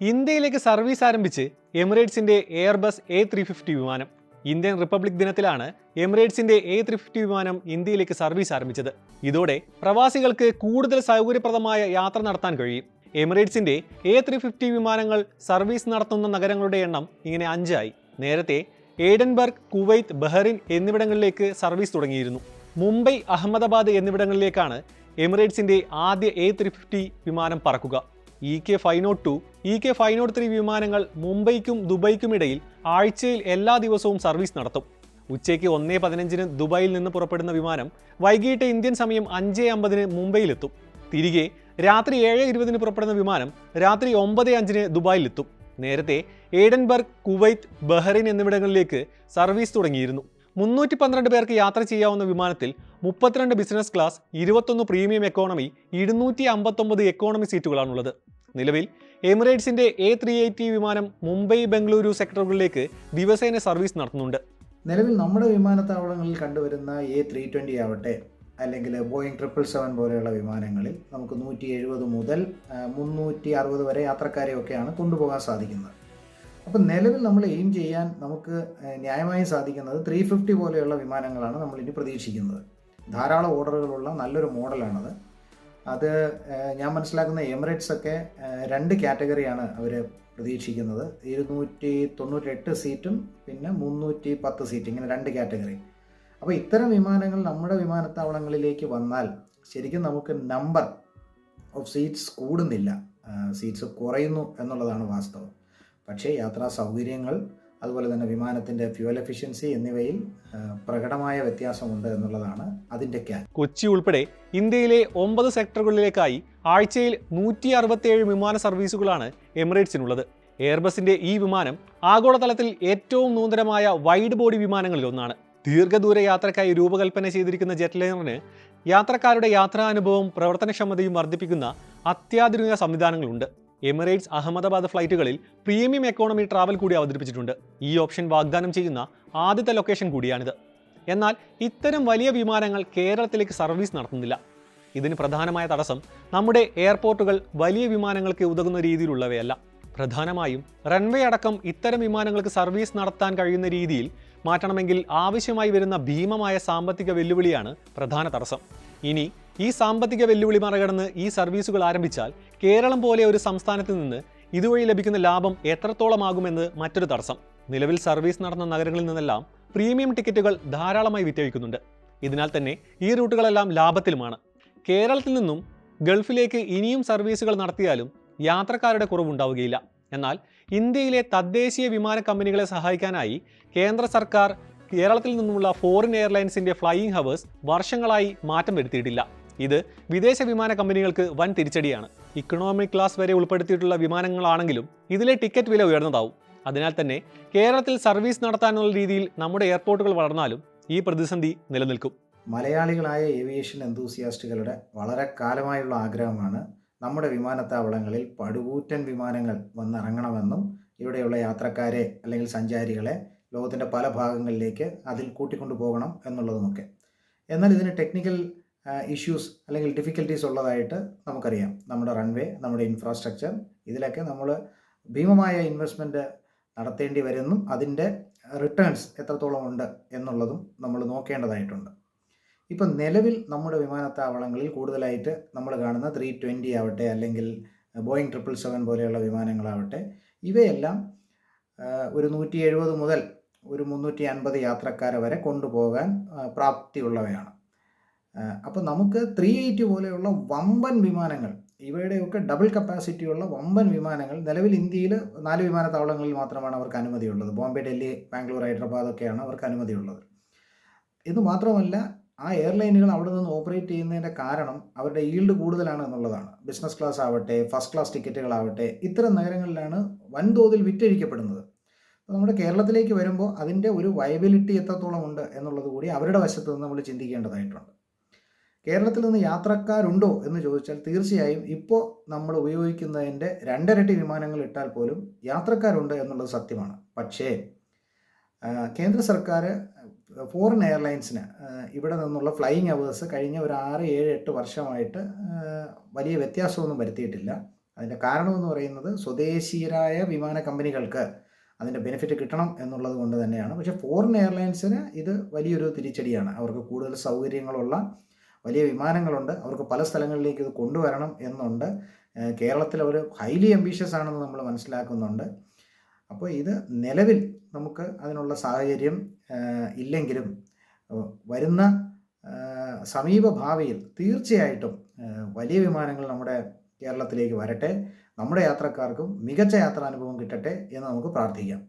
ഇന്ത്യയിലേക്ക് സർവീസ് ആരംഭിച്ച് എമിറേറ്റ്സിന്റെ Airbus A350 വിമാനം. ഇന്ത്യൻ റിപ്പബ്ലിക് ദിനത്തിലാണ് എമിറേറ്റ്സിന്റെ A350 വിമാനം ഇന്ത്യയിലേക്ക് സർവീസ് ആരംഭിച്ചത്. ഇതോടെ പ്രവാസികൾക്ക് കൂടുതൽ സൗകര്യപ്രദമായ യാത്ര നടത്താൻ കഴിയും. എമിറേറ്റ്സിന്റെ A350 വിമാനങ്ങൾ സർവീസ് നടത്തുന്ന നഗരങ്ങളുടെ എണ്ണം ഇങ്ങനെ 5 ആയി. നേരത്തെ ഏഡൻബർഗ്, കുവൈത്ത്, ബഹ്റിൻ എന്നിവിടങ്ങളിലേക്ക് സർവീസ് തുടങ്ങിയിരുന്നു. മുംബൈ, അഹമ്മദാബാദ് എന്നിവിടങ്ങളിലേക്കാണ് എമിറേറ്റ്സിന്റെ ആദ്യ A350 വിമാനം പറക്കുക. EK502, EK503 വിമാനങ്ങൾ മുംബൈക്കും ദുബൈക്കുമിടയിൽ ആഴ്ചയിൽ എല്ലാ ദിവസവും സർവീസ് നടത്തും. ഉച്ചയ്ക്ക് 1:15 ദുബായിൽ നിന്ന് പുറപ്പെടുന്ന വിമാനം വൈകിട്ട് ഇന്ത്യൻ സമയം 5:50 മുംബൈയിലെത്തും. തിരികെ രാത്രി 7:20 പുറപ്പെടുന്ന വിമാനം രാത്രി 9:05 ദുബായിലെത്തും. നേരത്തെ ഏഡൻബർഗ്, കുവൈത്ത്, ബഹ്റിൻ എന്നിവിടങ്ങളിലേക്ക് സർവീസ് തുടങ്ങിയിരുന്നു. 312 പേർക്ക് യാത്ര ചെയ്യാവുന്ന വിമാനത്തിൽ 32 business class, 21 premium economy, 259 economy സീറ്റുകളാണുള്ളത്. നിലവിൽ എമിറേറ്റ്സിന്റെ A380 വിമാനം മുംബൈ, ബംഗളൂരു സെക്ടറുകളിലേക്ക് ദിവസേന സർവീസ് നടത്തുന്നുണ്ട്. നിലവിൽ നമ്മുടെ വിമാനത്താവളങ്ങളിൽ കണ്ടുവരുന്ന A320 ആവട്ടെ, അല്ലെങ്കിൽ ബോയിങ് 777 പോലെയുള്ള വിമാനങ്ങളിൽ നമുക്ക് 170 മുതൽ 360 വരെ യാത്രക്കാരെയൊക്കെയാണ് കൊണ്ടുപോകാൻ സാധിക്കുന്നത്. അപ്പം നിലവിൽ നമ്മൾ എയിം ചെയ്യാൻ നമുക്ക് ന്യായമായി സാധിക്കുന്നത് 350 പോലെയുള്ള വിമാനങ്ങളാണ് നമ്മൾ ഇനി പ്രതീക്ഷിക്കുന്നത്. ധാരാളം ഓർഡറുകളുള്ള നല്ലൊരു മോഡലാണത്. അത് ഞാൻ മനസ്സിലാക്കുന്ന എമിറേറ്റ്സ് ഒക്കെ 2 കാറ്റഗറിയാണ് അവർ പ്രതീക്ഷിക്കുന്നത്. 298 സീറ്റും പിന്നെ 310 സീറ്റ്, ഇങ്ങനെ 2 കാറ്റഗറി. അപ്പോൾ ഇത്തരം വിമാനങ്ങൾ നമ്മുടെ വിമാനത്താവളങ്ങളിലേക്ക് വന്നാൽ ശരിക്കും നമുക്ക് നമ്പർ ഓഫ് സീറ്റ്സ് കൂടുന്നില്ല, സീറ്റ്സ് കുറയുന്നു എന്നുള്ളതാണ് വാസ്തവം. പക്ഷേ യാത്രാ സൗകര്യങ്ങൾ, അതുപോലെ തന്നെ വിമാനത്തിൻ്റെ ഫ്യൂവൽ എഫിഷ്യൻസി എന്നിവയിൽ പ്രകടമായ വ്യത്യാസമുണ്ട് എന്നുള്ളതാണ് അതിൻ്റെ കൊച്ചി ഉൾപ്പെടെ ഇന്ത്യയിലെ 9 സെക്ടറുകളിലേക്കായി ആഴ്ചയിൽ 167 വിമാന സർവീസുകളാണ് എമിറേറ്റ്സിനുള്ളത്. എയർബസിന്റെ ഈ വിമാനം ആഗോളതലത്തിൽ ഏറ്റവും നൂതനമായ വൈഡ് ബോഡി വിമാനങ്ങളിൽ ഒന്നാണ്. ദീർഘദൂര യാത്രയ്ക്കായി രൂപകൽപ്പന ചെയ്തിരിക്കുന്ന ജെറ്റ് ലൈനറിന് യാത്രക്കാരുടെ യാത്രാനുഭവവും പ്രവർത്തനക്ഷമതയും വർദ്ധിപ്പിക്കുന്ന അത്യാധുനിക സംവിധാനങ്ങളുണ്ട്. എമിറേറ്റ്സ് അഹമ്മദാബാദ് ഫ്ലൈറ്റുകളിൽ പ്രീമിയം എക്കോണമി ട്രാവൽ കൂടി അവതരിപ്പിച്ചിട്ടുണ്ട്. ഈ ഓപ്ഷൻ വാഗ്ദാനം ചെയ്യുന്ന ആദ്യത്തെ ലൊക്കേഷൻ കൂടിയാണിത്. എന്നാൽ ഇത്തരം വലിയ വിമാനങ്ങൾ കേരളത്തിലേക്ക് സർവീസ് നടത്തുന്നില്ല. ഇതിന് പ്രധാനമായ തടസ്സം നമ്മുടെ എയർപോർട്ടുകൾ വലിയ വിമാനങ്ങൾക്ക് ഉതകുന്ന രീതിയിലുള്ളവയല്ല. പ്രധാനമായും റൺവേ അടക്കം ഇത്തരം വിമാനങ്ങൾക്ക് സർവീസ് നടത്താൻ കഴിയുന്ന രീതിയിൽ മാറ്റണമെങ്കിൽ ആവശ്യമായി വരുന്ന ഭീമമായ സാമ്പത്തിക വെല്ലുവിളിയാണ് പ്രധാന തടസ്സം. ഇനി ഈ സാമ്പത്തിക വെല്ലുവിളി മറികടന്ന് ഈ സർവീസുകൾ ആരംഭിച്ചാൽ കേരളം പോലെ ഒരു സംസ്ഥാനത്ത് നിന്ന് ഇതുവഴി ലഭിക്കുന്ന ലാഭം എത്രത്തോളമാകുമെന്ന് മറ്റൊരു തടസ്സം. നിലവിൽ സർവീസ് നടന്ന നഗരങ്ങളിൽ നിന്നെല്ലാം പ്രീമിയം ടിക്കറ്റുകൾ ധാരാളമായി വിറ്റഴിക്കുന്നുണ്ട്. ഇതിനാൽ തന്നെ ഈ റൂട്ടുകളെല്ലാം ലാഭത്തിലുമാണ്. കേരളത്തിൽ നിന്നും ഗൾഫിലേക്ക് ഇനിയും സർവീസുകൾ നടത്തിയാലും യാത്രക്കാരുടെ കുറവുണ്ടാവുകയില്ല. എന്നാൽ ഇന്ത്യയിലെ തദ്ദേശീയ വിമാന കമ്പനികളെ സഹായിക്കാനായി കേന്ദ്ര സർക്കാർ കേരളത്തിൽ നിന്നുമുള്ള ഫോറിൻ എയർലൈൻസിന്റെ ഫ്ലൈയിങ് ഹവേഴ്സ് വർഷങ്ങളായി മാറ്റം വരുത്തിയിട്ടില്ല. ഇത് വിദേശ വിമാന കമ്പനികൾക്ക് വൻ തിരിച്ചടിയാണ്. ഇക്കണോമിക് ക്ലാസ് വരെ ഉൾപ്പെടുത്തിയിട്ടുള്ള വിമാനങ്ങളാണെങ്കിലും ഇതിലെ ടിക്കറ്റ് വില ഉയർന്നതാവും. അതിനാൽ തന്നെ കേരളത്തിൽ സർവീസ് നടത്താനുള്ള രീതിയിൽ നമ്മുടെ എയർപോർട്ടുകൾ വളർന്നാലും ഈ പ്രതിസന്ധി നിലനിൽക്കും. മലയാളികളായ ഏവിയേഷൻ എന്തൂസിയാസ്റ്റുകളുടെ വളരെ കാലമായുള്ള ആഗ്രഹമാണ് നമ്മുടെ വിമാനത്താവളങ്ങളിൽ പടുകൂറ്റൻ വിമാനങ്ങൾ വന്നിറങ്ങണമെന്നും ഇവിടെയുള്ള യാത്രക്കാരെ അല്ലെങ്കിൽ സഞ്ചാരികളെ ലോകത്തിൻ്റെ പല ഭാഗങ്ങളിലേക്ക് അതിൽ കൂട്ടിക്കൊണ്ടു പോകണം എന്നുള്ളതുമൊക്കെ. എന്നാൽ ഇതിന് ടെക്നിക്കൽ ഇഷ്യൂസ് അല്ലെങ്കിൽ ഡിഫിക്കൽട്ടീസ് ഉള്ളതായിട്ട് നമുക്കറിയാം. നമ്മുടെ റൺവേ, നമ്മുടെ ഇൻഫ്രാസ്ട്രക്ചർ, ഇതിലൊക്കെ നമ്മൾ ഭീമമായ ഇൻവെസ്റ്റ്മെൻറ്റ് നടത്തേണ്ടി വരുന്നു. അതിൻ്റെ റിട്ടേൺസ് എത്രത്തോളം ഉണ്ട് എന്നുള്ളതും നമ്മൾ നോക്കേണ്ടതായിട്ടുണ്ട്. ഇപ്പം നിലവിൽ നമ്മുടെ വിമാനത്താവളങ്ങളിൽ കൂടുതലായിട്ട് നമ്മൾ കാണുന്ന 320 ആവട്ടെ, അല്ലെങ്കിൽ ബോയിങ് 777 പോലെയുള്ള വിമാനങ്ങളാവട്ടെ, ഇവയെല്ലാം ഒരു 170 മുതൽ ഒരു 350 യാത്രക്കാരെ വരെ കൊണ്ടുപോകാൻ പ്രാപ്തിയുള്ളവയാണ്. അപ്പോൾ നമുക്ക് 380 പോലെയുള്ള വമ്പൻ വിമാനങ്ങൾ, ഇവയുടെയൊക്കെ ഡബിൾ കപ്പാസിറ്റിയുള്ള വമ്പൻ വിമാനങ്ങൾ നിലവിൽ ഇന്ത്യയിൽ 4 വിമാനത്താവളങ്ങളിൽ മാത്രമാണ് അവർക്ക് അനുമതിയുള്ളത്. ബോംബെ, ഡൽഹി, ബാംഗ്ലൂർ, ഹൈദരാബാദ് ഒക്കെയാണ് അവർക്ക് അനുമതിയുള്ളത്. ഇത് മാത്രമല്ല, ആ എയർലൈനുകൾ അവിടെ നിന്ന് ഓപ്പറേറ്റ് ചെയ്യുന്നതിൻ്റെ കാരണം അവരുടെ ഈൽഡ് കൂടുതലാണ് എന്നുള്ളതാണ്. ബിസിനസ് ക്ലാസ് ആവട്ടെ, ഫസ്റ്റ് ക്ലാസ് ടിക്കറ്റുകളാവട്ടെ, ഇത്തരം നഗരങ്ങളിലാണ് വൻതോതിൽ വിറ്റഴിക്കപ്പെടുന്നത്. അപ്പോൾ നമ്മുടെ കേരളത്തിലേക്ക് വരുമ്പോൾ അതിൻ്റെ ഒരു വയബിലിറ്റി എത്രത്തോളം ഉണ്ട് എന്നുള്ളത് കൂടി അവരുടെ വശത്ത് നിന്ന് നമ്മൾ ചിന്തിക്കേണ്ടതായിട്ടുണ്ട്. കേരളത്തിൽ നിന്ന് യാത്രക്കാരുണ്ടോ എന്ന് ചോദിച്ചാൽ തീർച്ചയായും ഇപ്പോൾ നമ്മൾ ഉപയോഗിക്കുന്നതിൻ്റെ 2 ഇരട്ടി വിമാനങ്ങൾ ഇട്ടാൽ പോലും യാത്രക്കാരുണ്ട് എന്നുള്ളത് സത്യമാണ്. പക്ഷേ കേന്ദ്ര സർക്കാർ ഫോറിൻ എയർലൈൻസിന് ഇവിടെ നിന്നുള്ള ഫ്ലൈയിങ് അവേഴ്സ് കഴിഞ്ഞ ഒരു 6, 7, 8 വർഷമായിട്ട് വലിയ വ്യത്യാസമൊന്നും വരുത്തിയിട്ടില്ല. അതിൻ്റെ കാരണമെന്ന് പറയുന്നത് സ്വദേശീയരായ വിമാന കമ്പനികൾക്ക് അതിൻ്റെ ബെനിഫിറ്റ് കിട്ടണം എന്നുള്ളത് കൊണ്ട് തന്നെയാണ്. പക്ഷേ ഫോറിൻ എയർലൈൻസിന് ഇത് വലിയൊരു തിരിച്ചടിയാണ്. അവർക്ക് കൂടുതൽ സൗകര്യങ്ങളുള്ള വലിയ വിമാനങ്ങളുണ്ട്, അവർക്ക് പല സ്ഥലങ്ങളിലേക്ക് ഇത് കൊണ്ടുവരണം എന്നുണ്ട്. കേരളത്തിൽ അവർ ഹൈലി അംബീഷ്യസ് ആണെന്ന് നമ്മൾ മനസ്സിലാക്കുന്നുണ്ട്. അപ്പോൾ ഇത് നിലവിൽ നമുക്ക് അതിനുള്ള സാഹചര്യം ഇല്ലെങ്കിലും വരുന്ന സമീപ ഭാവിയിൽ തീർച്ചയായിട്ടും വലിയ വിമാനങ്ങൾ നമ്മുടെ കേരളത്തിലേക്ക് വരട്ടെ, നമ്മുടെ യാത്രക്കാർക്കും മികച്ച യാത്രാനുഭവം കിട്ടട്ടെ എന്ന് നമുക്ക് പ്രാർത്ഥിക്കാം.